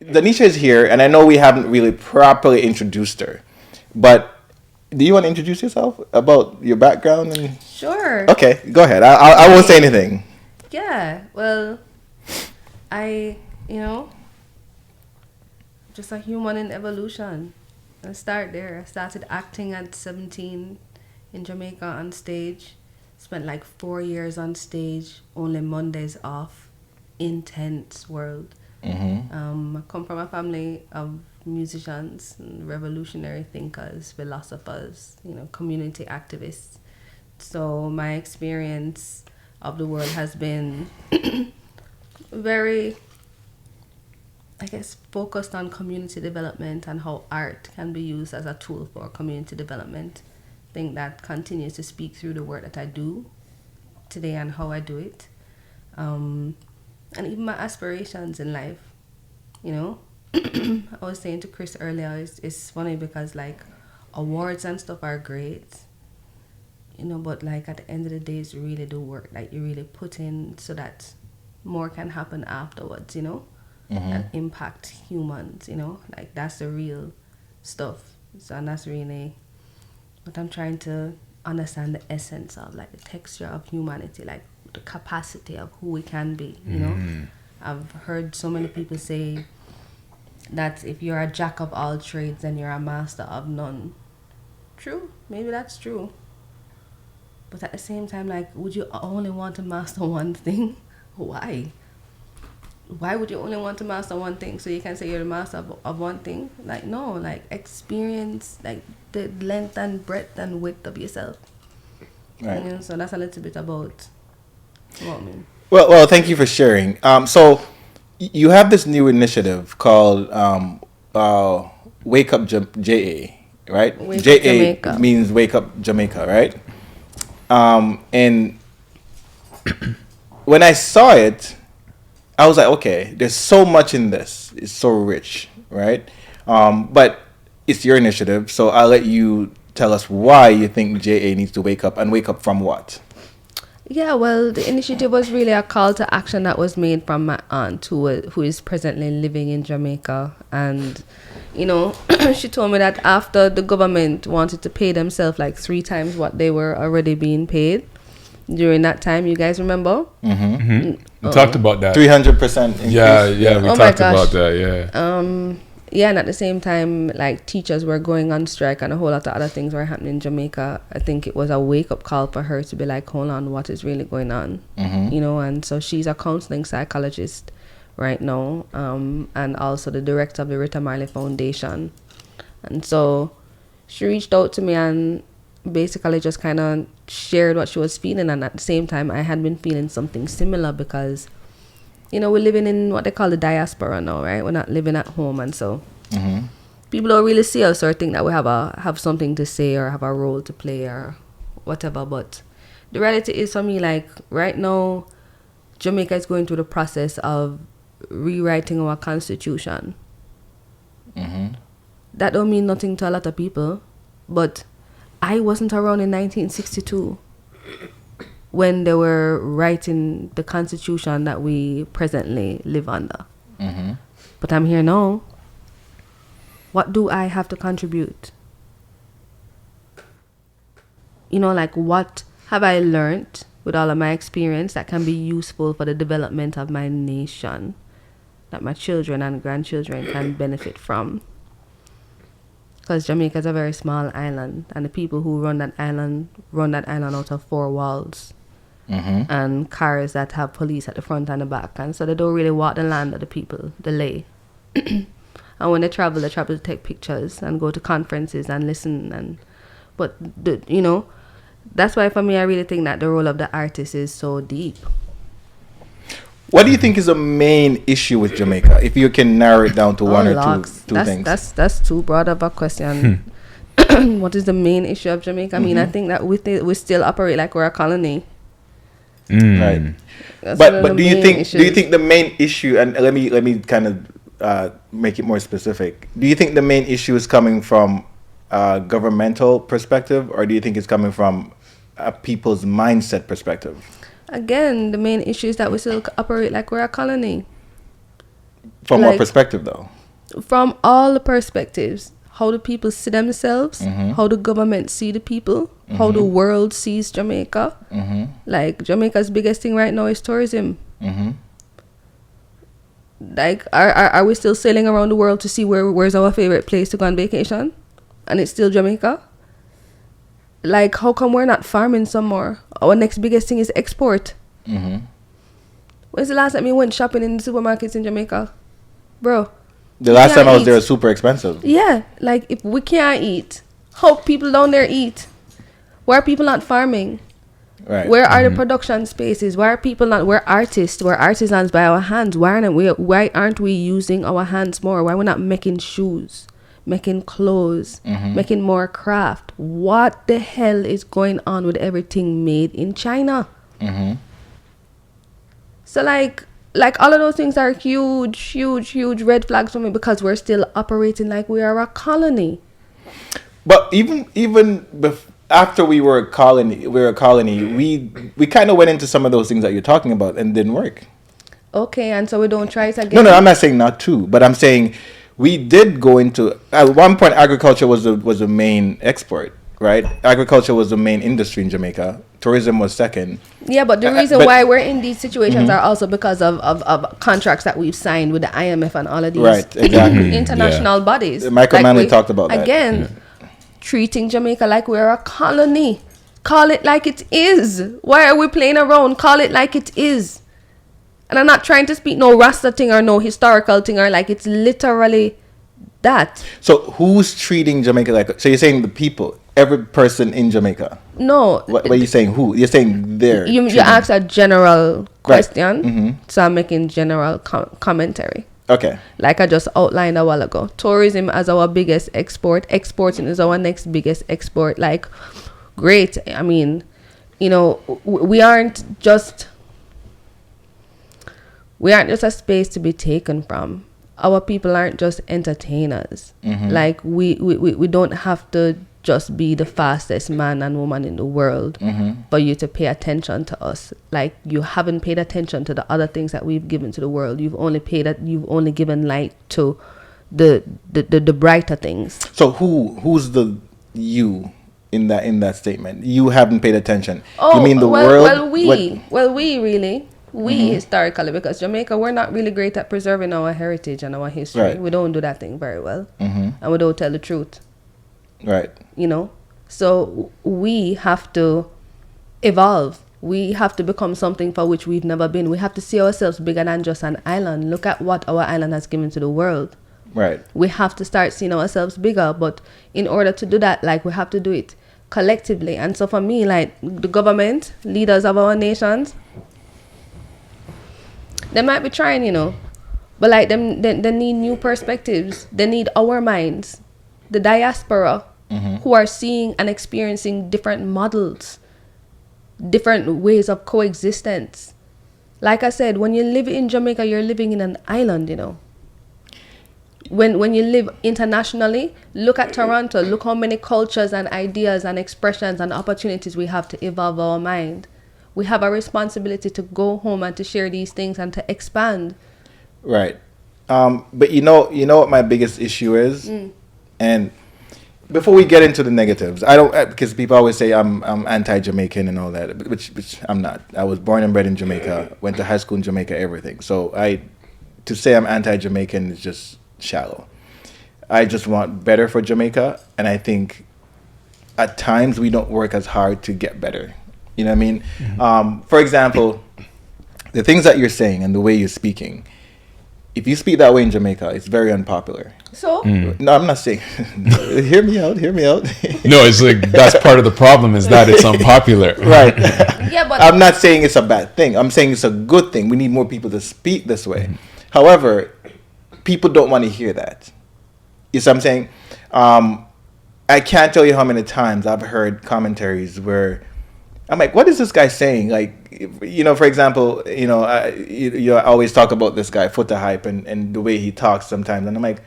Donisha is here, and I know we haven't really properly introduced her, but do you want to introduce yourself about your background? And Sure. okay, go ahead. I won't say anything. Yeah. Well, I, you know, just a human in evolution. I start there. I started acting at 17 in Jamaica on stage. Spent like 4 years on stage, only Mondays off. Intense world. I come from a family of musicians, and revolutionary thinkers, philosophers, community activists. So my experience of the world has been very, I guess, focused on community development and how art can be used as a tool for community development. I think that continues to speak through the work that I do today and how I do it. And even my aspirations in life, you know. I was saying to Chris earlier, it's funny because like awards and stuff are great, but like at the end of the day, it's really the work that you really put in so that more can happen afterwards, and impact humans, like that's the real stuff. So, and that's really what I'm trying to understand the essence of, like the texture of humanity, like the capacity of who we can be, I've heard so many people say that if you're a jack of all trades, then you're a master of none. True, maybe that's true. But at the same time, like, would you only want to master one thing? Why? Why would you only want to master one thing so you can say you're the master of one thing? Like, no, like, experience, like, the length and breadth and width of yourself. Right. So that's a little bit about me. Well, thank you for sharing. So you have this new initiative called Wake Up JA, right? Wake Up JA Jamaica. means Wake Up Jamaica, right? And when I saw it, I was like, okay, there's so much in this. It's so rich, right? But it's your initiative, so I'll let you tell us why you think JA needs to wake up, and wake up from what? Yeah, well, the initiative was really a call to action that was made from my aunt, who is presently living in Jamaica. And, she told me that after the government wanted to pay themselves like 3 times what they were already being paid during that time, you guys remember? We talked about that. 300% increase. Yeah, we Oh my talked gosh. about that, yeah. Yeah, and at the same time, like, teachers were going on strike and a whole lot of other things were happening in Jamaica. I think it was a wake-up call for her to be like, hold on, what is really going on? And so she's a counseling psychologist right now, and also the director of the Rita Marley Foundation. And so she reached out to me and basically just kind of shared what she was feeling. And at the same time, I had been feeling something similar because we're living in what they call the diaspora now, right? We're not living at home, and so people don't really see us or think that we have something to say or have a role to play or whatever. But the reality is, for me, like right now, Jamaica is going through the process of rewriting our constitution. That don't mean nothing to a lot of people, but I wasn't around in 1962. When they were writing the constitution that we presently live under. But I'm here now. What do I have to contribute? Like, what have I learned with all of my experience that can be useful for the development of my nation, that my children and grandchildren can benefit from? Because Jamaica is a very small island, and the people who run that island out of 4 walls. And cars that have police at the front and the back, and so they don't really walk the land of the people, they lay. And when they travel to take pictures and go to conferences and listen. But that's why for me I really think that the role of the artist is so deep. What do you think is the main issue with Jamaica, if you can narrow it down to one or two things? That's too broad of a question. What is the main issue of Jamaica? I mean, I think that we still operate like we're a colony. Right. But do you think the main issue, and let me kind of make it more specific. Do you think the main issue is coming from a governmental perspective, or do you think it's coming from a people's mindset perspective? Again, the main issue is that we still operate like we're a colony. From what perspective, though? From all the perspectives. How the people see themselves, how the government see the people, how the world sees Jamaica. Like, Jamaica's biggest thing right now is tourism. Like, are we still sailing around the world to see where's our favorite place to go on vacation? And it's still Jamaica? Like, how come we're not farming some more? Our next biggest thing is export. When's the last time you went shopping in the supermarkets in Jamaica? Bro. The last time I was there was super expensive. Yeah, like, if we can't eat, how people down there eat? Why are people not farming? Right. Where are the production spaces? Why are people not? We're artists. We're artisans by our hands. Why aren't we using our hands more? Why are we not making shoes, making clothes, making more craft? What the hell is going on with everything made in China? So like all of those things are huge red flags for me, because we're still operating like we are a colony. But even after we were a colony, we kind of went into some of those things that you're talking about and didn't work. Okay, and so we don't try it again. No, I'm not saying not to, but I'm saying we did go into, at one point, agriculture was the main export, right? Agriculture was the main industry in Jamaica. Tourism was second. Yeah, but the reason why we're in these situations are also because of contracts that we've signed with the IMF and all of these international bodies. Michael Manley talked about that. Again, treating Jamaica like we're a colony. Call it like it is. Why are we playing around? Call it like it is. And I'm not trying to speak no Rasta thing or no historical thing, or like, it's literally that. So who's treating Jamaica like? So you're saying the people, every person in Jamaica? No. What are you saying? Who? You're saying there. You asked a general question, so I'm making general commentary. Okay. Like I just outlined a while ago, tourism as our biggest export. Exporting is our next biggest export. Like, great. I mean, you know, we aren't just a space to be taken from. Our people aren't just entertainers. Like, we don't have to just be the fastest man and woman in the world for you to pay attention to us. Like, you haven't paid attention to the other things that we've given to the world. You've only given light to the brighter things. So who's the you in that statement? You haven't paid attention. Oh, you mean the world? We historically, because Jamaica, we're not really great at preserving our heritage and our history. Right. We don't do that thing very well, and we don't tell the truth. Right. You know, so we have to evolve. We have to become something for which we've never been. We have to see ourselves bigger than just an island. Look at what our island has given to the world. Right. We have to start seeing ourselves bigger, but in order to do that, like, we have to do it collectively. And so for me, like, the government, leaders of our nations, they might be trying, you know, but like they need new perspectives. They need our minds, the diaspora, who are seeing and experiencing different models, different ways of coexistence. Like I said, when you live in Jamaica, you're living in an island, you know. When you live internationally, look at Toronto. Look how many cultures and ideas and expressions and opportunities we have to evolve our mind. We have a responsibility to go home and to share these things and to expand. Right. But you know what my biggest issue is? And before we get into the negatives, I don't, because people always say I'm anti-Jamaican and all that, which I'm not. I was born and bred in Jamaica, went to high school in Jamaica, everything. So to say I'm anti-Jamaican is just shallow. I just want better for Jamaica, and I think at times we don't work as hard to get better. You know what I mean? For example, the things that you're saying and the way you're speaking, if you speak that way in Jamaica, it's very unpopular. So? No, I'm not saying. Hear me out. No, it's like that's part of the problem is that it's unpopular. Right. Yeah, but I'm not saying it's a bad thing. I'm saying it's a good thing. We need more people to speak this way. However, people don't want to hear that. You see what I'm saying? I can't tell you how many times I've heard commentaries where I'm like, what is this guy saying? Like, you know, for example, you know, I always talk about this guy, Foota Hype, and the way he talks sometimes. And I'm like,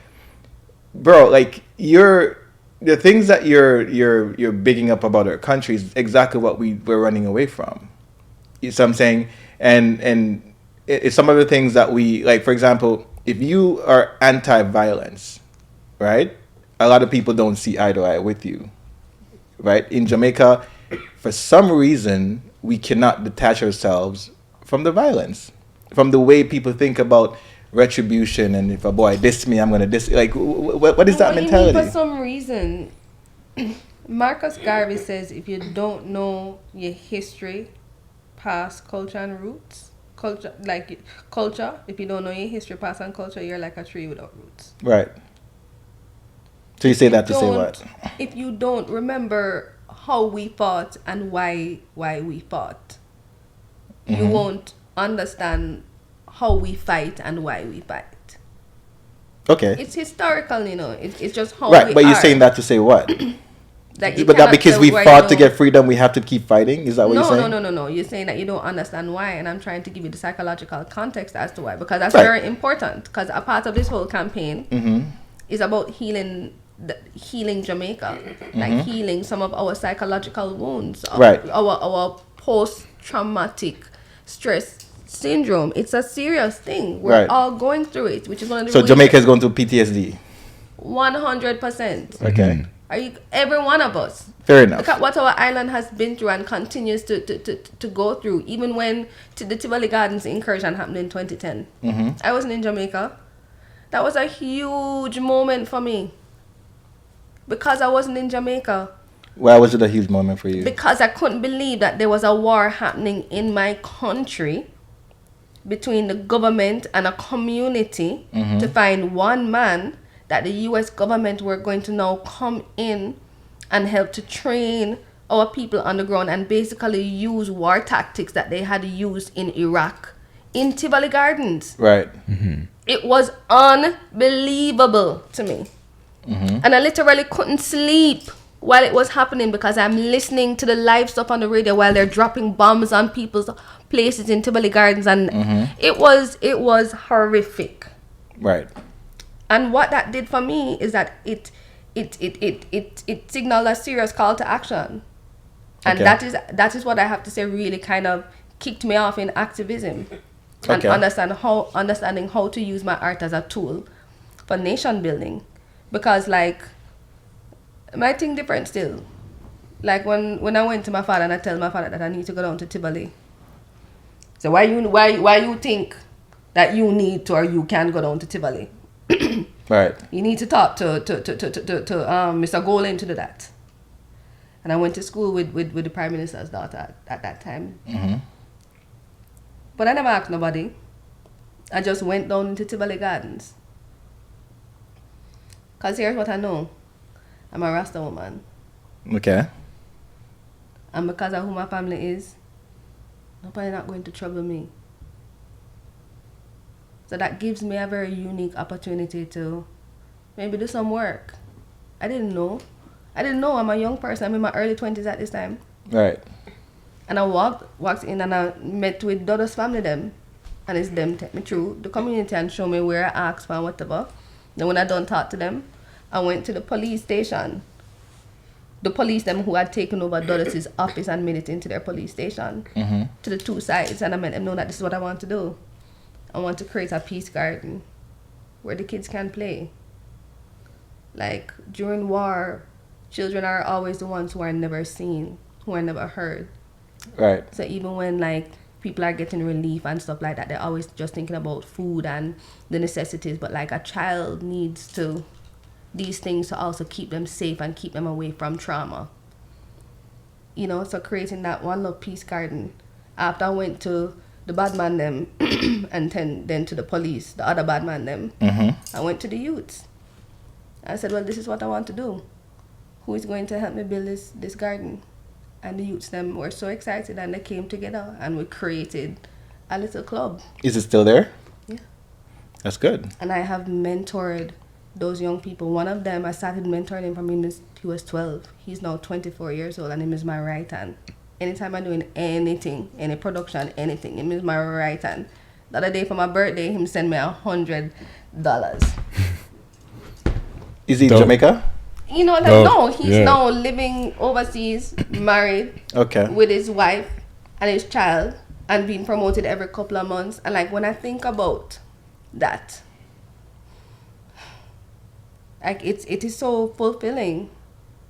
bro, like, the things that you're bigging up about our country is exactly what we're running away from. You see what I'm saying? And it's some of the things that we, like, for example, if you are anti-violence, right? A lot of people don't see eye to eye with you, right? In Jamaica, for some reason, we cannot detach ourselves from the violence, from the way people think about retribution, and if a boy diss me, I'm gonna diss. Like, what is that mentality? For some reason, Marcus Garvey says if you don't know your history, past, culture, and roots, culture, if you don't know your history, past, and culture, you're like a tree without roots. Right. So you say that to say what? If you don't remember how we fought and why we fought, you won't understand how we fight and why we fight. Okay. It's historical, you know. It's just how right, we but are. You're saying that to say what? Like, but that because we fought to get freedom, we have to keep fighting? Is that what you're saying? No. You're saying that you don't understand why, and I'm trying to give you the psychological context as to why, because that's very important. Because a part of this whole campaign is about healing Jamaica, like healing some of our psychological wounds, our post-traumatic stress syndrome. It's a serious thing. We're all going through it, which is one of the. So Jamaica is going through PTSD. 100%. Okay. Every one of us. Fair enough. Look at what our island has been through and continues to go through. Even when the Tivoli Gardens incursion happened in 2010, I wasn't in Jamaica. That was a huge moment for me. Because I wasn't in Jamaica. Why was it a huge moment for you? Because I couldn't believe that there was a war happening in my country between the government and a community to find one man that the U.S. government were going to now come in and help to train our people on the ground and basically use war tactics that they had used in Iraq in Tivoli Gardens. Right. It was unbelievable to me. And I literally couldn't sleep while it was happening because I'm listening to the live stuff on the radio while they're dropping bombs on people's places in Tivoli Gardens, and it was horrific. Right. And what that did for me is that it signaled a serious call to action. And that is what I have to say really kind of kicked me off in activism. And understanding how to use my art as a tool for nation building. Because like my thing different still. Like when I went to my father and I tell my father that I need to go down to Tivoli. So why you think that you need to or you can go down to Tivoli? Right. You need to talk to Mr. Golan to do that. And I went to school with the Prime Minister's daughter at that time. But I never asked nobody. I just went down into Tivoli Gardens. Because here's what I know. I'm a Rasta woman. Okay. And because of who my family is, nobody not going to trouble me. So that gives me a very unique opportunity to maybe do some work. I didn't know. I'm a young person. I'm in my early 20s at this time. Right. And I walked in and I met with Dodo's family them. And it's them take me through the community and show me where I asked for and whatever. Then when I done talk to them, I went to the police station. The police them who had taken over Dodo's office and made it into their police station. To the two sides. And I made them know that this is what I want to do. I want to create a peace garden where the kids can play. Like, during war, children are always the ones who are never seen, who are never heard. Right. So even when, like, people are getting relief and stuff like that, they're always just thinking about food and the necessities. But, like, a child needs these things to also keep them safe and keep them away from trauma. You know, so creating that One Love Peace Garden. After I went to the bad man them and then to the police, the other bad man them, I went to the youths. I said, well, this is what I want to do. Who is going to help me build this garden? And the youths them were so excited and they came together and we created a little club. Is it still there? Yeah. That's good. And I have mentored those young people. One of them, I started mentoring him from he was 12. He's now 24 years old and him is my right hand. Anytime I'm doing anything, any production, anything, him is my right hand. The other day for my birthday, him sent me $100. Is he in Jamaica? You know, like, no, he's now living overseas, married, with his wife and his child, and being promoted every couple of months. And like when I think about that, Like it is so fulfilling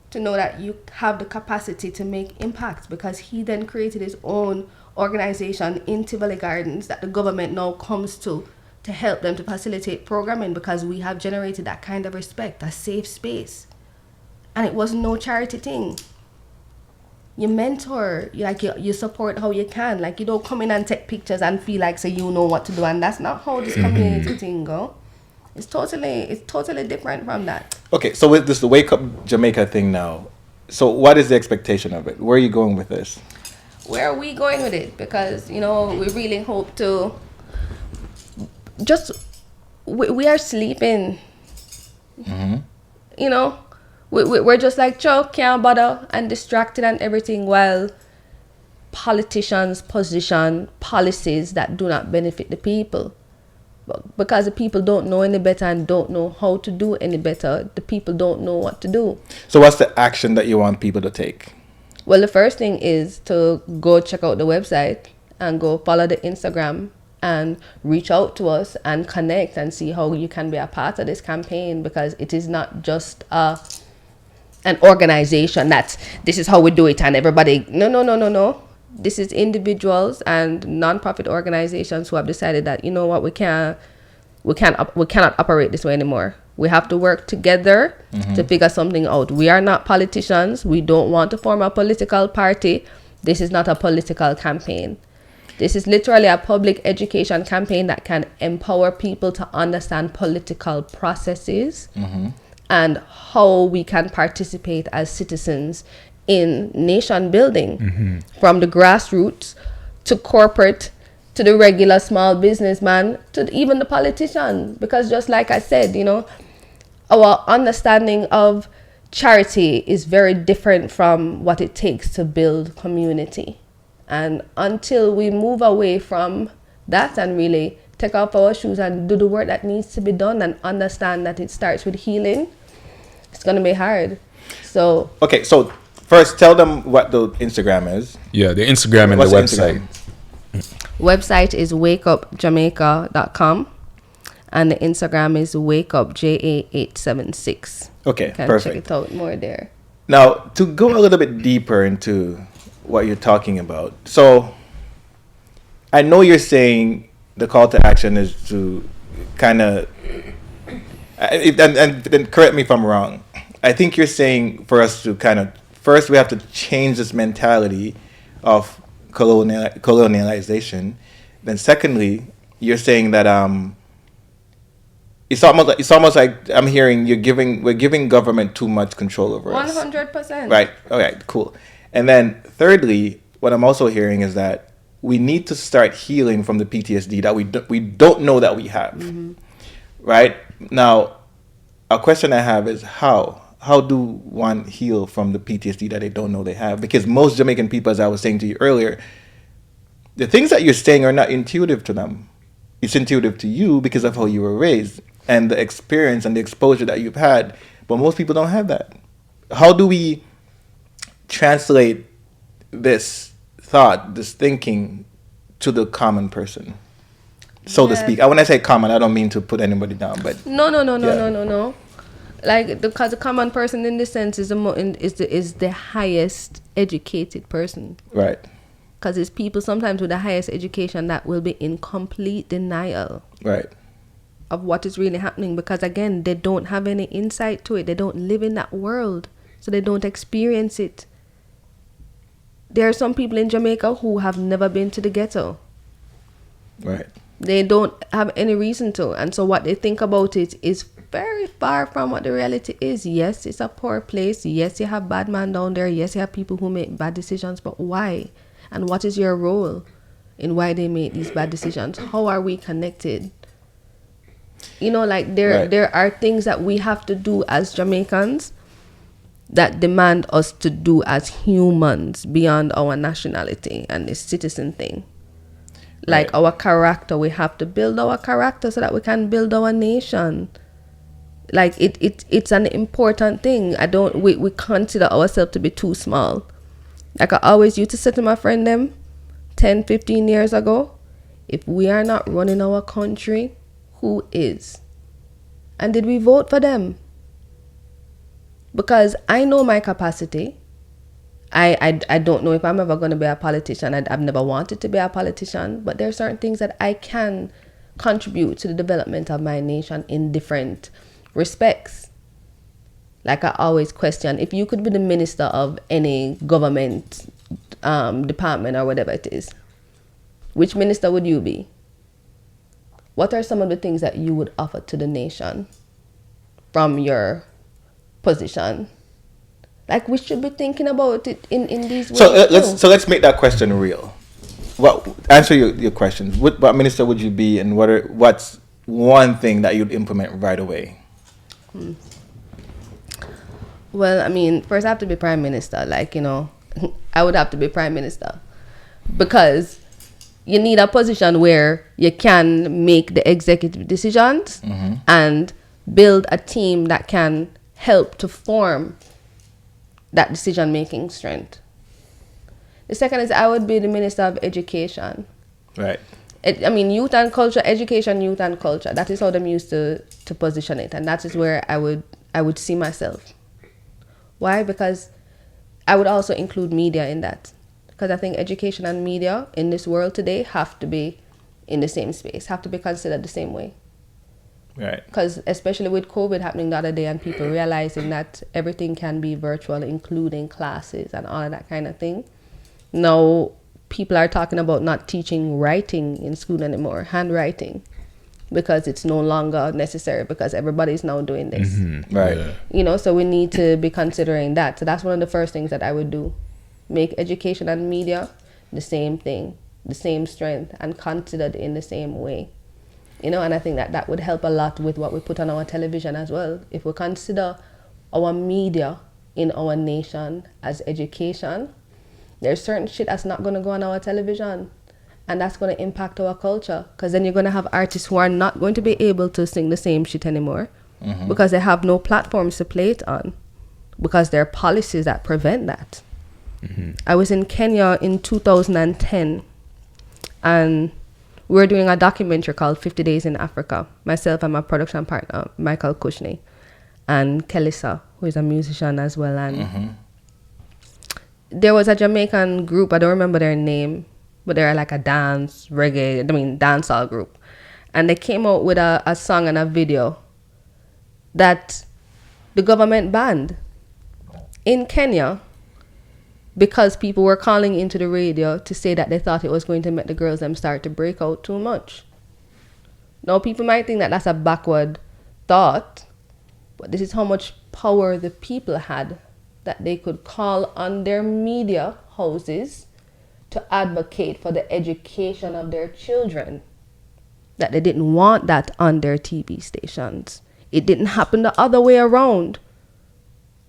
to know that you have the capacity to make impacts, because he then created his own organization in Tivoli Gardens that the government now comes to help them to facilitate programming, because we have generated that kind of respect, a safe space. And it was no charity thing. You mentor, you support how you can. Like, you don't come in and take pictures and feel like, say, you know what to do. And that's not how this community thing go. It's totally different from that. Okay, so with this, the Wake Up Jamaica thing now, so what is the expectation of it? Where are you going with this? Where are we going with it? Because, we really hope to we are sleeping. We're just like, can't bother and distracted and everything, while politicians position policies that do not benefit the people. But because the people don't know any better and don't know how to do any better, the people don't know what to do. So what's the action that you want people to take? Well, the first thing is to go check out the website and go follow the Instagram and reach out to us and connect and see how you can be a part of this campaign, because it is not just an organization that this is how we do it and everybody. No. This is individuals and non-profit organizations who have decided that, you know what, we cannot operate this way anymore. We have to work together to figure something out. We are not politicians. We don't want to form a political party. This is not a political campaign. This is literally a public education campaign that can empower people to understand political processes and how we can participate as citizens in nation building, from the grassroots to corporate to the regular small businessman to even the politician. Because just like I said, our understanding of charity is very different from what it takes to build community. And until we move away from that and really take off our shoes and do the work that needs to be done and understand that it starts with healing, it's going to be hard. So okay, so first tell them what the Instagram is. Yeah, the Instagram and What's the website. Website is wakeupjamaica.com and the Instagram is wakeupja876. Okay, you can perfect. check it out more there. Now, to go a little bit deeper into what you're talking about. So, I know you're saying the call to action is to kind of, and then correct me if I'm wrong. I think you're saying for us to kind of, first we have to change this mentality of colonialization. Then secondly, you're saying that it's almost like I'm hearing we're giving government too much control over us. 100%. Right. Okay. Cool. And then thirdly, what I'm also hearing is that we need to start healing from the PTSD that we don't know that we have. Right now, a question I have is how do one heal from the PTSD that they don't know they have? Because most Jamaican people, as I was saying to you earlier, the things that you're saying are not intuitive to them. It's intuitive to you because of how you were raised and the experience and the exposure that you've had. But most people don't have that. How do we translate this thought, this thinking, to the common person, so to speak? When I say common, I don't mean to put anybody down, but no. Like, because the common person in this sense is the highest educated person, right? Because it's people sometimes with the highest education that will be in complete denial, right, of what is really happening, because again, they don't have any insight to it. They don't live in that world, so they don't experience it. There are some people in Jamaica who have never been to the ghetto. Right. They don't have any reason to. And so what they think about it is very far from what the reality is. Yes, it's a poor place. Yes, you have bad men down there. Yes, you have people who make bad decisions. But why? And what is your role in why they make these bad decisions? How are we connected? There are things that we have to do as Jamaicans that demand us to do as humans beyond our nationality and the citizen thing. Like our character, we have to build our character so that we can build our nation. Like it's an important thing. We consider ourselves to be too small. Like I always used to say to my friend them 10, 15 years ago, if we are not running our country, who is? And did we vote for them? because I know my capacity. I don't know if I'm ever going to be a politician. I've never wanted to be a politician, but there are certain things that I can contribute to the development of my nation in different respects. Like I always question, if you could be the minister of any government department or whatever it is, which minister would you be? What are some of the things that you would offer to the nation from your position? Like, we should be thinking about it in these ways. So let's make that question real. Answer your questions. What minister would you be, and what's one thing that you'd implement right away? Well, I mean, first I have to be prime minister. Like, you know, I would have to be prime minister, because you need a position where you can make the executive decisions and build a team that can help to form that decision-making strength. The second is I would be the Minister of Education. Right. Youth and culture, education, youth and culture. That is how them used to position it, and that is where I would see myself. Why? Because I would also include media in that. Because I think education and media in this world today have to be in the same space, have to be considered the same way. Right. Because especially with COVID happening the other day and people realizing that everything can be virtual, including classes and all of that kind of thing. Now people are talking about not teaching writing in school anymore, handwriting, because it's no longer necessary because everybody's now doing this. Mm-hmm. Right. Yeah. You know, so we need to be considering that. So that's one of the first things that I would do. Make education and media the same thing, the same strength, and considered in the same way. You know, and I think that would help a lot with what we put on our television as well. If we consider our media in our nation as education, there's certain shit that's not going to go on our television. And that's going to impact our culture. Because then you're going to have artists who are not going to be able to sing the same shit anymore. Because they have no platforms to play it on. Because there are policies that prevent that. I was in Kenya in 2010. And we were doing a documentary called 50 Days in Africa. Myself and my production partner, Michael Kushney, and Kelisa, who is a musician as well. And there was a Jamaican group, I don't remember their name, but they're like a dancehall group. And they came out with a song and a video that the government banned in Kenya, because people were calling into the radio to say that they thought it was going to make the girls them start to break out too much. Now, people might think that that's a backward thought, but this is how much power the people had, that they could call on their media houses to advocate for the education of their children, that they didn't want that on their TV stations. It didn't happen the other way around.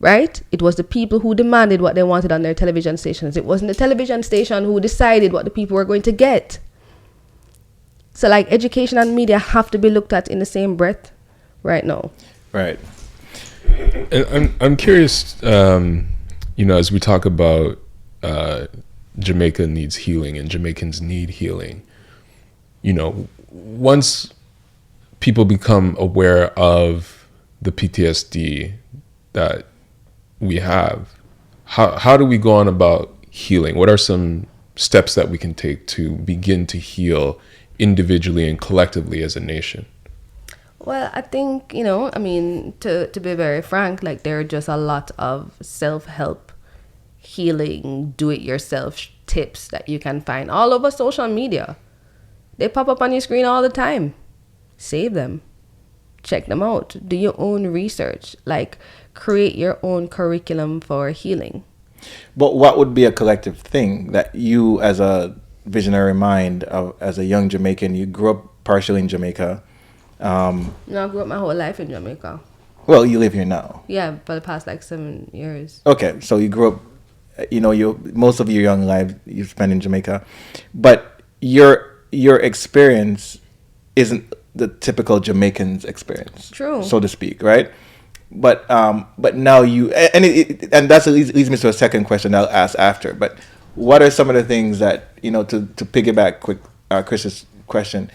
Right? It was the people who demanded what they wanted on their television stations. It wasn't the television station who decided what the people were going to get. So, like, education and media have to be looked at in the same breath right now. Right. And I'm curious, as we talk about Jamaica needs healing and Jamaicans need healing, once people become aware of the PTSD that we have, how do we go on about healing? What are some steps that we can take to begin to heal individually and collectively as a nation? Well, I think, to be very frank, like, there are just a lot of self-help, healing, do-it-yourself tips that you can find all over social media. They pop up on your screen all the time. Save them. Check them out. Do your own research. Like, create your own curriculum for healing. But what would be a collective thing that you, as a visionary mind, as a young Jamaican, you grew up partially in Jamaica? I grew up my whole life in Jamaica. Well, you live here now. Yeah, for the past 7 years. Okay, so you grew up, most of your young life you spent in Jamaica, but your experience isn't the typical Jamaican's experience. True. So to speak, right? But now you, and that leads me to a second question I'll ask after. But what are some of the things that, to piggyback Chris's question,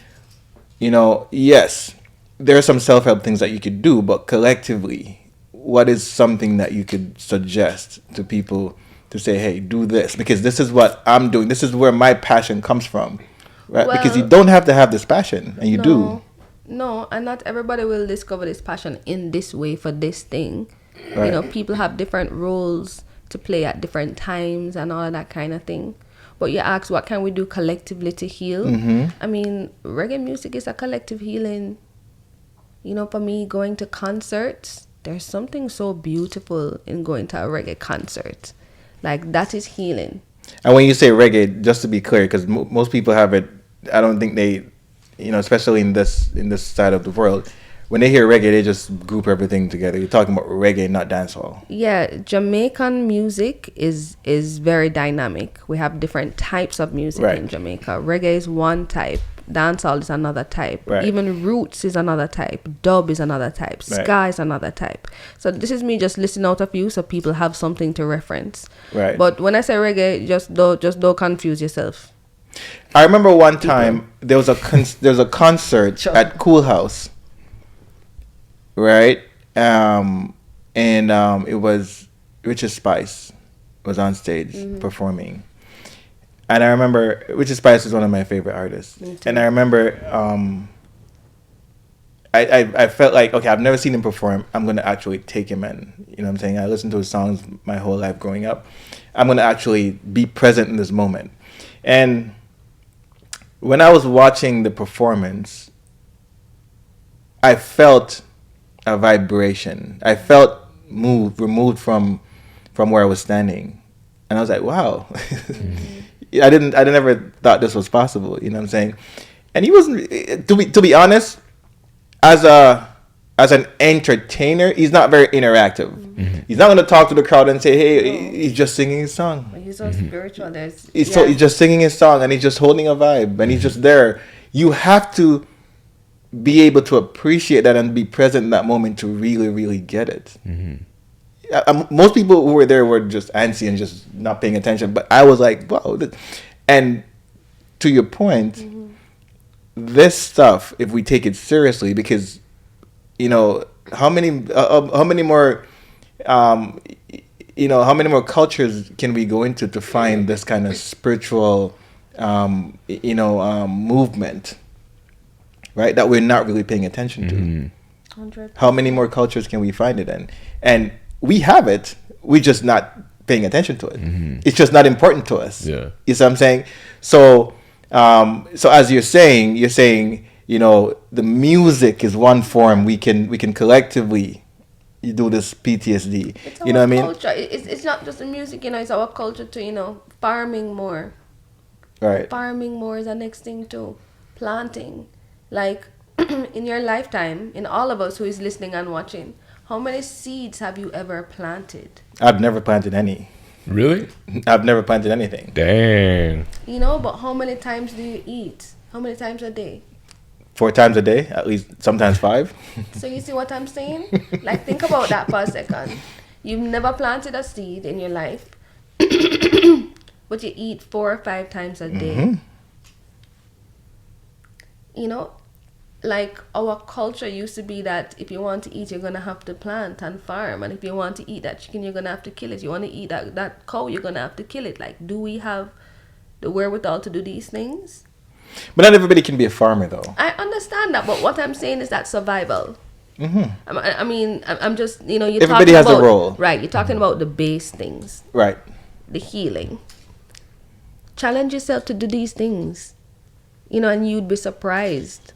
yes, there are some self-help things that you could do, but collectively, what is something that you could suggest to people to say, hey, do this, because this is what I'm doing. This is where my passion comes from, right? Because you don't have to have this passion, and you do. No, and not everybody will discover this passion in this way for this thing. Right. People have different roles to play at different times and all of that kind of thing. But you ask, what can we do collectively to heal? I mean, reggae music is a collective healing. For me, going to concerts, there's something so beautiful in going to a reggae concert. Like, that is healing. And when you say reggae, just to be clear, because most people have it, I don't think they, especially in this side of the world, when they hear reggae, they just group everything together. You're talking about reggae, not dancehall. Yeah, Jamaican music is very dynamic. We have different types of music in Jamaica. Reggae is one type. Dancehall is another type. Right. Even roots is another type. Dub is another type. Ska is another type. So this is me just listing out a few so people have something to reference. Right. But when I say reggae, just don't confuse yourself. I remember one time there was a concert at Cool House. Right, and it was Richard Spice was on stage performing, and I remember Richard Spice is one of my favorite artists, and I remember I felt like, okay, I've never seen him perform. I'm gonna actually take him in. You know what I'm saying? I listened to his songs my whole life growing up. I'm gonna actually be present in this moment, and when I was watching the performance, I felt a vibration. I felt removed from where I was standing, and I was like, "Wow!" I never thought this was possible. You know what I'm saying? And he wasn't. To be honest, as an entertainer, he's not very interactive. He's not going to talk to the crowd and say, "Hey," he's just singing his song. He's so spiritual. He's just singing his song, and he's just holding a vibe, and he's just there. You have to be able to appreciate that and be present in that moment to really, really get it. Most people who were there were just antsy and just not paying attention, but I was like, wow. And to your point, this stuff, if we take it seriously, because how many more cultures can we go into to find this kind of spiritual movement, right, that we're not really paying attention to? 100%. How many more cultures can we find it in? And we have it, we're just not paying attention to it. It's just not important to us. Yeah. You see what I'm saying? So as you're saying, the music is one form we can collectively do this PTSD. It's you know what I mean? Culture. It's not just the music, it's our culture too, farming more. Right. Farming more is the next thing too. Planting. Like, in your lifetime, in all of us who is listening and watching, how many seeds have you ever planted? I've never planted any. Really? I've never planted anything. Dang. But how many times do you eat? How many times a day? 4 times a day, at least, sometimes 5. So you see what I'm saying? Like, think about that for a second. You've never planted a seed in your life, but you eat 4 or 5 times a day. Like, our culture used to be that if you want to eat, you're going to have to plant and farm. And if you want to eat that chicken, you're going to have to kill it. You want to eat that cow, you're going to have to kill it. Like, do we have the wherewithal to do these things? But not everybody can be a farmer, though. I understand that, but what I'm saying is that survival. I mean, I'm just, you're everybody talking has about, a role. Right, you're talking about the base things. Right. The healing. Challenge yourself to do these things. And you'd be surprised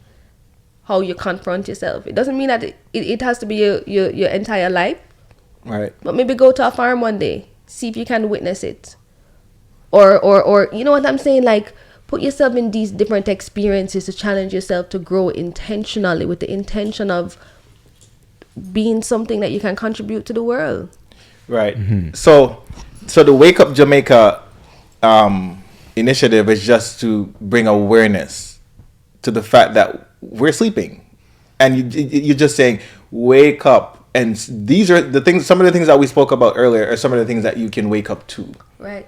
how you confront yourself. It doesn't mean that it has to be your entire life. Right. But maybe go to a farm one day. See if you can witness it. Or you know what I'm saying? Like, put yourself in these different experiences to challenge yourself to grow intentionally with the intention of being something that you can contribute to the world. Right. So the Wake Up Jamaica initiative is just to bring awareness to the fact that we're sleeping, and you're just saying wake up, and these are the things. Some of the things that we spoke about earlier are some of the things that you can wake up to. Right.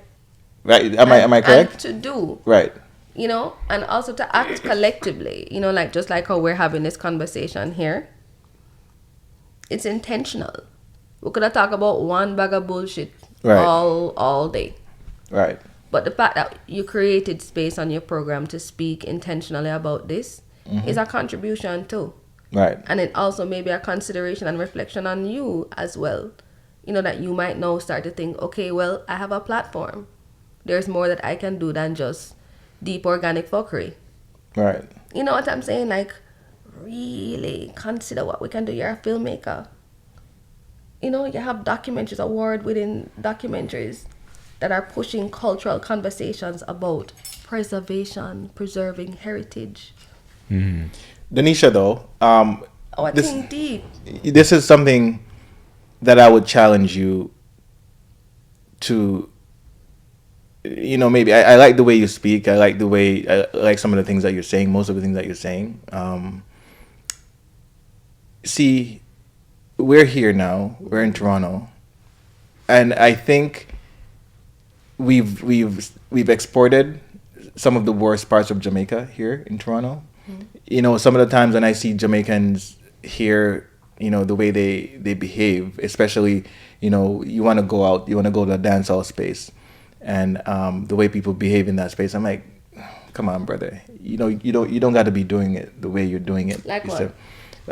Am I correct? And to do. Right. And also to act collectively. Like just like how we're having this conversation here. It's intentional. we could have talked about one bag of bullshit Right. all day. Right. But the fact that you created space on your program to speak intentionally about this is a contribution too. Right. And it also may be a consideration and reflection on you as well. You know, that you might now start to think, okay, well, I have a platform. There's more that I can do than just Deep.Organic.Phuckery. Right. You know what I'm saying? Like, really consider what we can do. You're a filmmaker. You know, you have documentaries, award within documentaries that are pushing cultural conversations about preserving heritage. Denisha, though, I think deep. this is something that I would challenge you to. You know, maybe I like the way you speak. I like some of the things that you're saying. Most of the things that you're saying. See, we're here now. We're in Toronto, and I think we've exported some of the worst parts of Jamaica here in Toronto. You know, some of the times when I see Jamaicans here, you know, the way they behave, especially, you know, you want to go out, you want to go to a dance hall space, and the way people behave in that space, I'm like, come on, brother, you know, you don't got to be doing it the way you're doing it. Like what?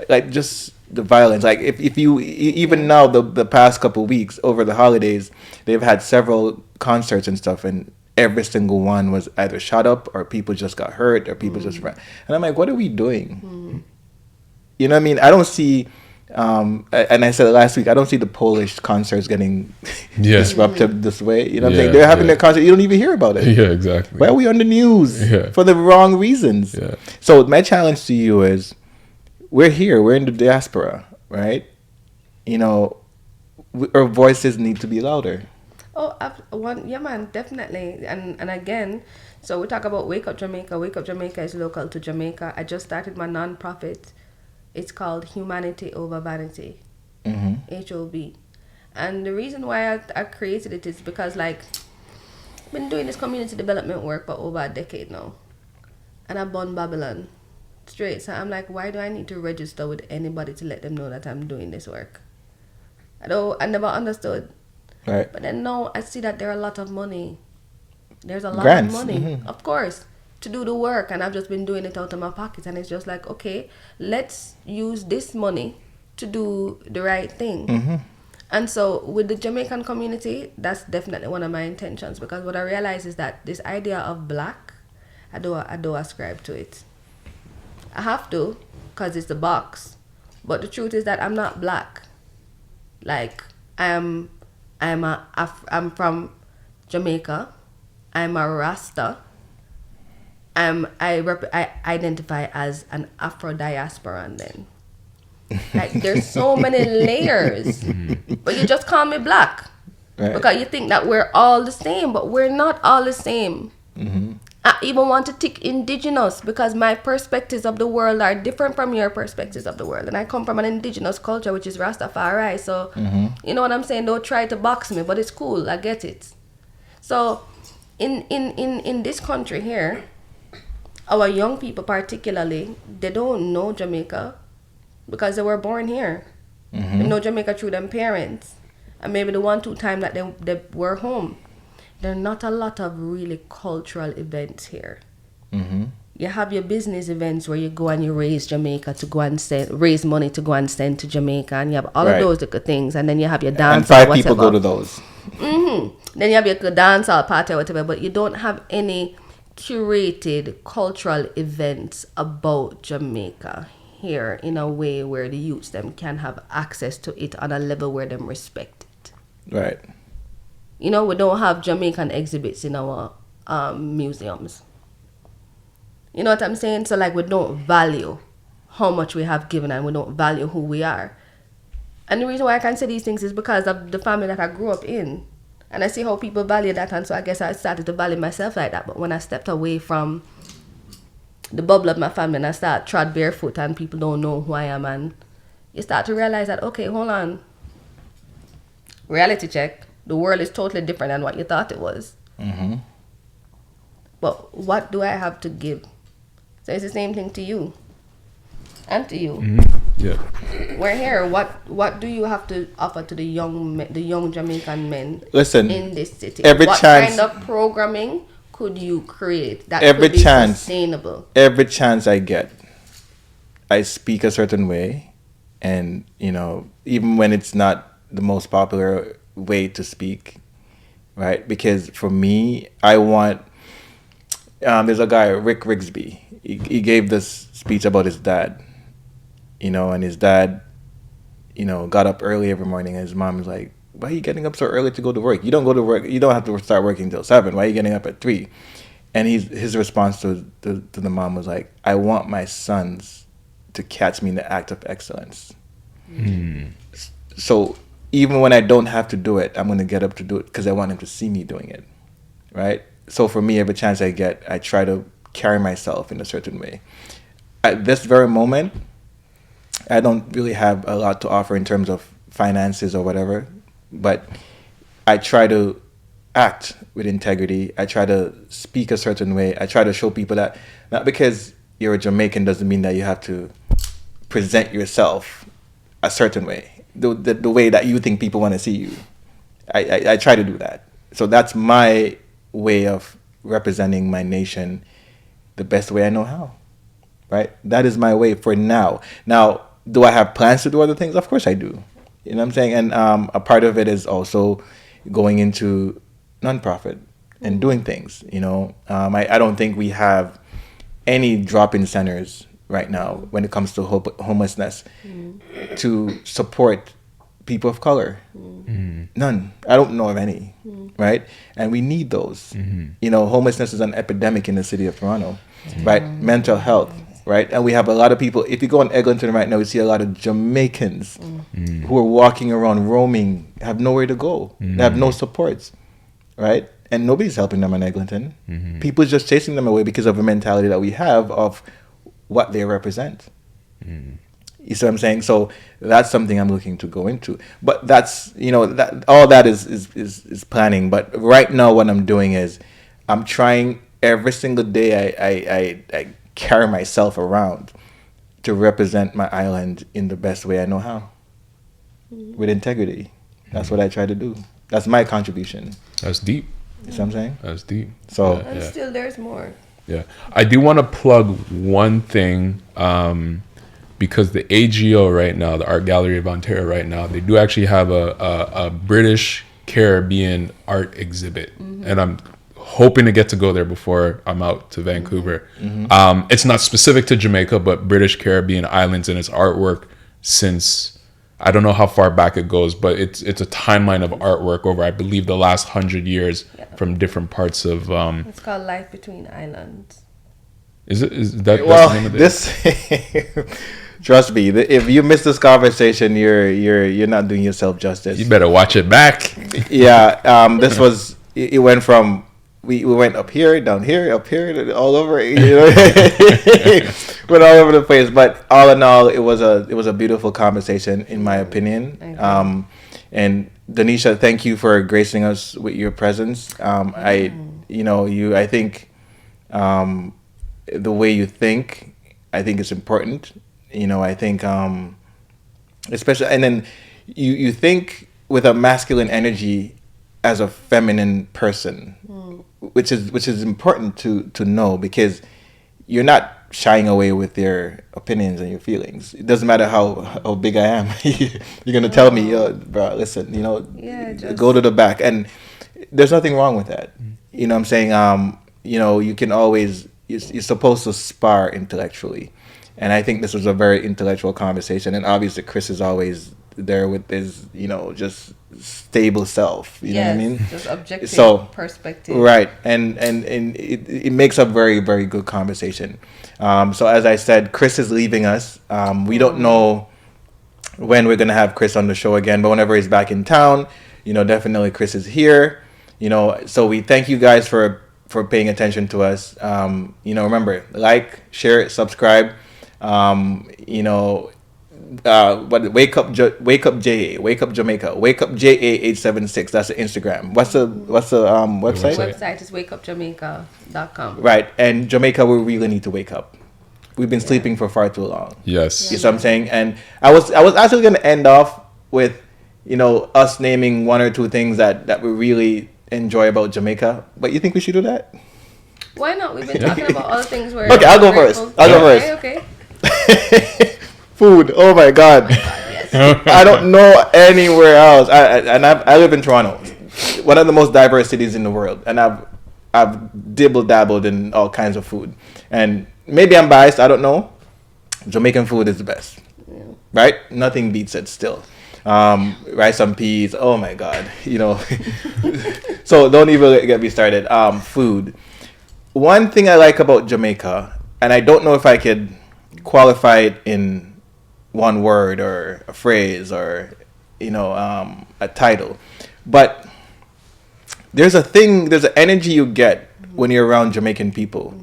Like just the violence. Like if you even now the past couple weeks over the holidays, they've had several concerts and stuff, and every single one was either shot up or people just got hurt or people just ran. And I'm like, what are we doing? You know what I mean? I don't see, and I said it last week, I don't see the Polish concerts getting disrupted this way. You know what I'm saying? They're having their concert, you don't even hear about it. Yeah, exactly. Why are we on the news? For the wrong reasons. Yeah. So my challenge to you is, we're here, we're in the diaspora, right? You know, our voices need to be louder. Oh, yeah, man, definitely. And again, so we talk about Wake Up Jamaica. Wake Up Jamaica is local to Jamaica. I just started my non-profit. It's called Humanity Over Vanity, HOV. And the reason why I created it is because, like, I've been doing this community development work for over a decade now. And I born Babylon straight. So I'm like, why do I need to register with anybody to let them know that I'm doing this work? I never understood. Right. But then now I see that there are a lot of money. There's a lot Grants. of money, of course, to do the work. And I've just been doing it out of my pocket. And it's just like, okay, let's use this money to do the right thing. And so with the Jamaican community, that's definitely one of my intentions. Because what I realize is that this idea of black, I do ascribe to it. I have to, because it's the box. But the truth is that I'm not black. Like, I'm from Jamaica. I'm a Rasta. I identify as an Afro-diasporan then. Like, there's so many layers. But you just call me black. Right. Because you think that we're all the same, but we're not all the same. I even want to tick indigenous because my perspectives of the world are different from your perspectives of the world. And I come from an indigenous culture, which is Rastafari. So, you know what I'm saying? Don't try to box me, but it's cool. I get it. So, in this country here, our young people particularly, they don't know Jamaica because they were born here. They know Jamaica through them parents. And maybe the 1-2 time that they were home. There are not a lot of really cultural events here. You have your business events where you go and you raise Jamaica to go and raise money to go and send to Jamaica, and you have all of those little things, and then you have your dance. And 5 people go to those. Then you have your dance or party or whatever, but you don't have any curated cultural events about Jamaica here in a way where the youths them can have access to it on a level where them respect it. Right. You know, we don't have Jamaican exhibits in our museums. You know what I'm saying? So, like, we don't value how much we have given and we don't value who we are. And the reason why I can say these things is because of the family that I grew up in. And I see how people value that. And so I guess I started to value myself like that. But when I stepped away from the bubble of my family and I start trod barefoot and people don't know who I am, and you start to realize that, okay, hold on. Reality check. The world is totally different than what you thought it was. But what do I have to give? So it's the same thing to you and to you. Yeah. We're here. What do you have to offer to the young Jamaican men Listen, in this city? every What chance, kind of programming could you create that every could be chance, sustainable? every chance I get, I speak a certain way, and even when it's not the most popular way to speak, right? Because for me, I want. There's a guy, Rick Rigsby. He gave this speech about his dad, and his dad, got up early every morning, and his mom was like, "Why are you getting up so early to go to work? You don't go to work. You don't have to start working till 7. Why are you getting up at 3?" And his response to the mom was like, "I want my sons to catch me in the act of excellence." So even when I don't have to do it, I'm going to get up to do it because I want them to see me doing it, right? So for me, every chance I get, I try to carry myself in a certain way. At this very moment, I don't really have a lot to offer in terms of finances or whatever, but I try to act with integrity. I try to speak a certain way. I try to show people that not because you're a Jamaican doesn't mean that you have to present yourself a certain way, the way that you think people want to see you. I try to do that. So that's my way of representing my nation the best way I know how, right? That is my way for now. Now, do I have plans to do other things? Of course I do. You know what I'm saying? And a part of it is also going into nonprofit and doing things. I don't think we have any drop-in centers right now when it comes to homelessness to support people of color. None. I don't know of any, right? And we need those. Homelessness is an epidemic in the city of Toronto, right? Mental health, right? And we have a lot of people. If you go on Eglinton right now, you see a lot of Jamaicans who are walking around, roaming, have nowhere to go. They have no supports, right? And nobody's helping them in Eglinton. People just chasing them away because of the mentality that we have of what they represent. You see what I'm saying? So that's something I'm looking to go into. But that's, that all that is planning. But right now what I'm doing is I'm trying every single day I carry myself around to represent my island in the best way I know how. With integrity. That's what I try to do. That's my contribution. That's deep. You see what I'm saying? That's deep. So And still there's more. Yeah. I do want to plug one thing, because the AGO right now, the Art Gallery of Ontario right now, they do actually have a British Caribbean art exhibit. And I'm hoping to get to go there before I'm out to Vancouver. It's not specific to Jamaica, but British Caribbean islands, and it's artwork since, I don't know how far back it goes, but it's a timeline of artwork over, I believe, the last 100 years from different parts of... It's called Life Between Islands. Is that well, that's the name of this... Trust me, if you miss this conversation, you're not doing yourself justice. You better watch it back. Yeah, this was... It went from... We went up here, down here, up here, all over. Went all over the place. But all in all, it was a beautiful conversation, in my opinion. And Donisha, thank you for gracing us with your presence. I think the way you think, I think it's important. I think especially, and then you think with a masculine energy as a feminine person, which is important to know, because you're not shying away with your opinions and your feelings. It doesn't matter how big I am. You're gonna tell me, bro, listen, go to the back, and there's nothing wrong with that. You know what I'm saying? You can always, you're supposed to spar intellectually, and I think this was a very intellectual conversation. And obviously, Chris is always there with his, just stable self. You know what I mean? Just objective perspective. Right, and it makes a very, very good conversation. So as I said, Chris is leaving us. We don't know when we're gonna have Chris on the show again, but whenever he's back in town, definitely Chris is here. So we thank you guys for paying attention to us. Remember, like, share, subscribe. Wake up JA, Wake up Jamaica, Wake up JA 876. That's the Instagram. What's the website? The website is wakeupjamaica.com. Right, and Jamaica, we really need to wake up. we've been sleeping for far too long. Yes. You see what I'm saying? And I was actually going to end off with, us naming one or two things that we really enjoy about Jamaica. But you think we should do that? Why not? We've been talking about all the things where. Okay, I'll go first. Okay. Food. Oh my God. Yes. I don't know anywhere else. I live in Toronto, one of the most diverse cities in the world, and I've dabbled in all kinds of food. And maybe I'm biased. I don't know. Jamaican food is the best, right? Nothing beats it still. Rice and peas. Oh my God. So don't even get me started. Food. One thing I like about Jamaica, and I don't know if I could qualify it in one word or a phrase or a title, but there's an energy you get when you're around Jamaican people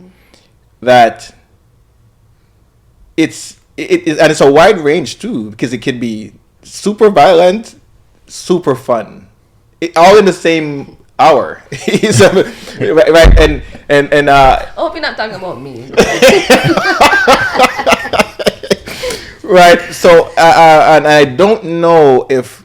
that it's a wide range too, because it could be super violent, super fun, all in the same hour. Right? And I hope you're not talking about me. Right. So and I don't know if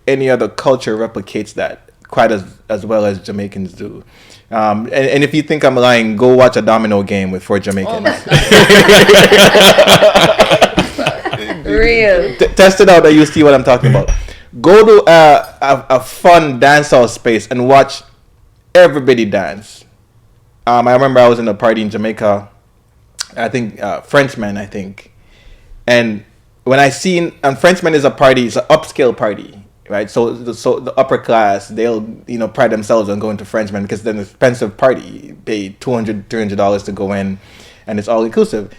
any other culture replicates that quite as well as Jamaicans do. And if you think I'm lying, go watch a domino game with 4 Jamaicans. Real. Test it out and you'll see what I'm talking about. Go to a fun dancehall space and watch everybody dance. I remember I was in a party in Jamaica, I think Frenchman, and when Frenchman is a party, it's an upscale party, right? So the upper class, they'll pride themselves on going to Frenchman because it's an expensive party. You pay $200-$300 to go in, and it's all inclusive.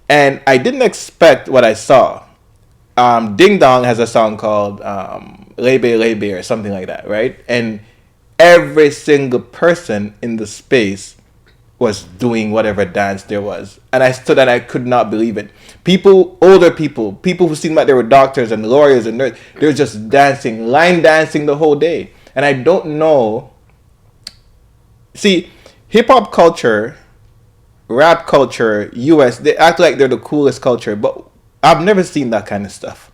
And I didn't expect what I saw. Ding Dong has a song called Lebe Lebe or something like that, right? And every single person in the space was doing whatever dance there was. And I stood and I could not believe it. Older people who seemed like they were doctors and lawyers and nurses, they were just dancing, line dancing the whole day. And I don't know. See, hip-hop culture, rap culture, US, they act like they're the coolest culture, but I've never seen that kind of stuff.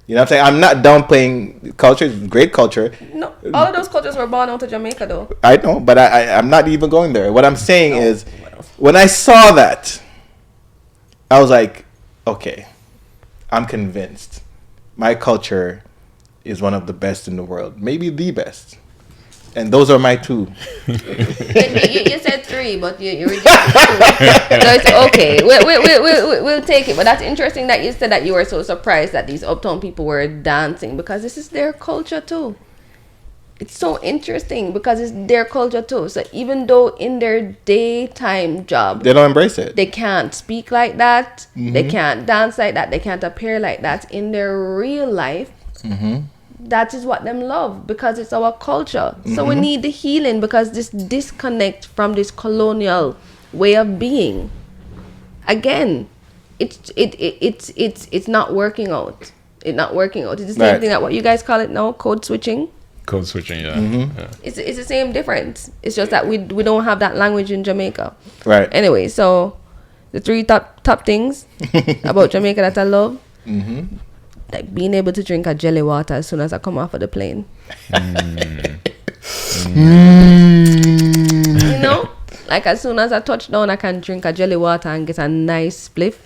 You know what I'm saying? I'm not downplaying culture. It's great culture. No, all of those cultures were born out of Jamaica, though. I know, but I'm not even going there. What I'm saying is, when I saw that, I was like, okay, I'm convinced. My culture is one of the best in the world. Maybe the best. And those are my 2. You said 3, but you rejected 2. So it's okay. We'll take it. But that's interesting that you said that you were so surprised that these uptown people were dancing, because this is their culture too. It's so interesting because it's their culture too. So even though in their daytime job, they don't embrace it. They can't speak like that. Mm-hmm. They can't dance like that. They can't appear like that in their real life. Mm-hmm. That is what them love, because it's our culture. Mm-hmm. So we need the healing, because this disconnect from this colonial way of being, again, it's not working out. It's not working out. It's the same thing that what you guys call it now, code switching. Code switching, yeah. Mm-hmm. Yeah. It's the same difference. It's just that we don't have that language in Jamaica. Right. Anyway, so the 3 top things about Jamaica that I love. Mm-hmm. Like being able to drink a jelly water as soon as I come off of the plane. You know? Like as soon as I touch down, I can drink a jelly water and get a nice spliff.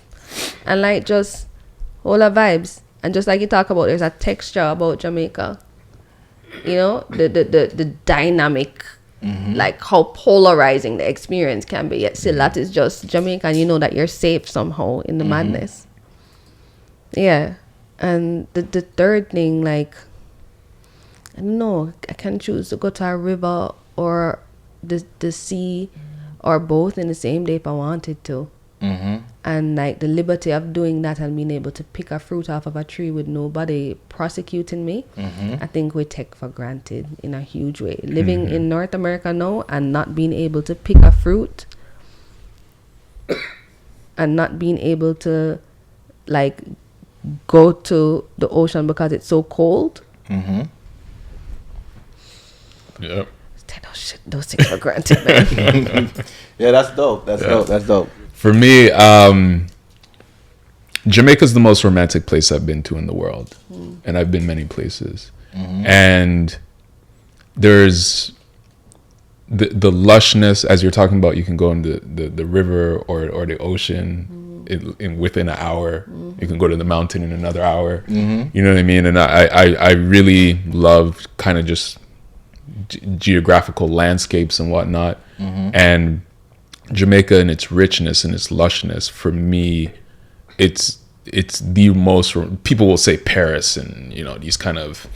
And like just all the vibes. And just like you talk about, there's a texture about Jamaica. You know? The dynamic. Mm-hmm. Like how polarizing the experience can be. Yet still that is just Jamaica, and you know that you're safe somehow in the madness. Yeah. And the third thing, like, I don't know, I can choose to go to a river or the sea or both in the same day if I wanted to. Mm-hmm. And like the liberty of doing that and being able to pick a fruit off of a tree with nobody prosecuting me, I think we take for granted in a huge way. Living in North America now and not being able to pick a fruit and not being able to like go to the ocean because it's so cold. Mm-hmm. Yep. Take those things for granted, man. Yeah, that's dope. That's dope. For me, Jamaica's the most romantic place I've been to in the world, and I've been many places. And there's the lushness, as you're talking about. You can go in the river or the ocean within an hour. You can go to the mountain in another hour. You know what I mean? And I really love kind of just geographical landscapes and whatnot. And Jamaica and its richness and its lushness, for me, it's the most. People will say Paris and these kind of,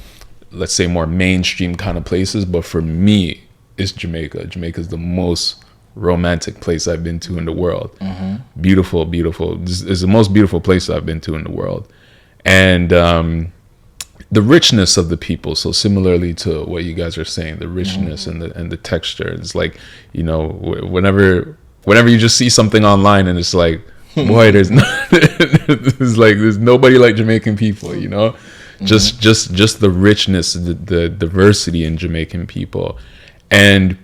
let's say, more mainstream kind of places, but for me, it's Jamaica. Jamaica's the most romantic place I've been to in the world. Beautiful. This is the most beautiful place I've been to in the world. And the richness of the people. So similarly to what you guys are saying, the richness and the texture. It's like, whenever you just see something online and it's like, boy, there's nobody like Jamaican people, just the richness, the diversity in Jamaican people. And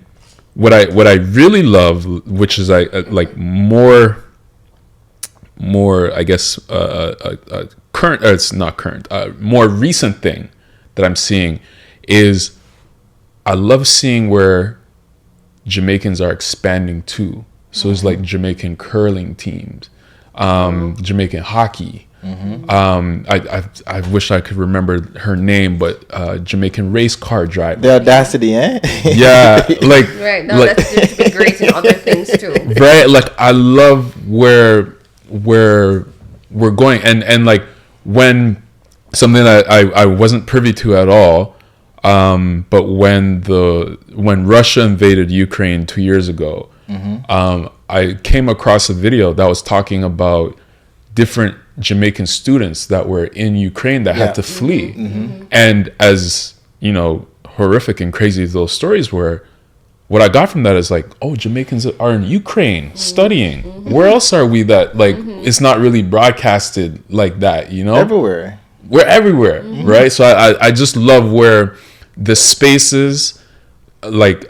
what I really love, which is like more I guess current, it's not current, more recent thing that I'm seeing is I love seeing where Jamaicans are expanding to. So it's like Jamaican curling teams, Jamaican hockey. I wish I could remember her name, but Jamaican race car driver. The audacity, eh? Yeah, like right. No, that's just be great in other things too. Right, like I love where we're going, and like when something that I wasn't privy to at all, but when Russia invaded Ukraine 2 years ago, I came across a video that was talking about different Jamaican students that were in Ukraine that had to flee. And as horrific and crazy as those stories were, what I got from that is like, oh, Jamaicans are in Ukraine studying. Where else are we that like it's not really broadcasted like that, Everywhere. We're everywhere, right? So I just love where the spaces, like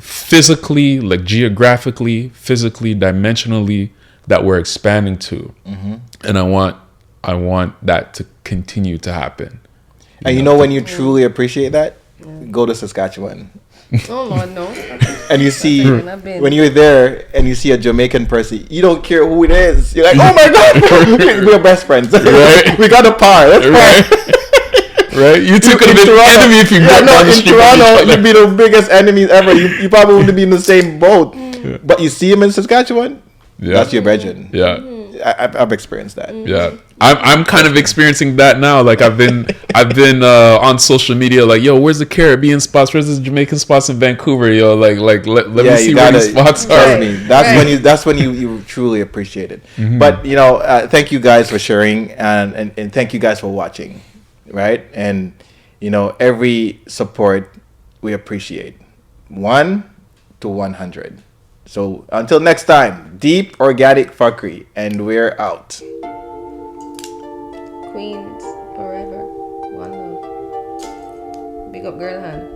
physically, like geographically, physically, dimensionally, that we're expanding to. And I want that to continue to happen. And when you truly appreciate that, go to Saskatchewan. Oh Lord, no. And you see, when you're there and you see a Jamaican person, you don't care who it is. You're like, oh my God, we're best friends. Right? We got a par. Let's par. Right? You two could have been enemy if you got down the in street. Toronto, you'd be the biggest enemies ever. You probably wouldn't be in the same boat. But you see him in Saskatchewan, that's your brethren. Yeah. I've experienced that. Yeah, I'm kind of experiencing that now. Like I've been on social media, like, yo, where's the Caribbean spots? Where's the Jamaican spots in Vancouver? Yo, like let me see where these spots are. That's when you truly appreciate it. But thank you guys for sharing, and thank you guys for watching, right? And every support we appreciate. 1 to 100. So until next time, Deep.Organic.Phuckery, and we're out. Queens forever. One love. Big up girl hand.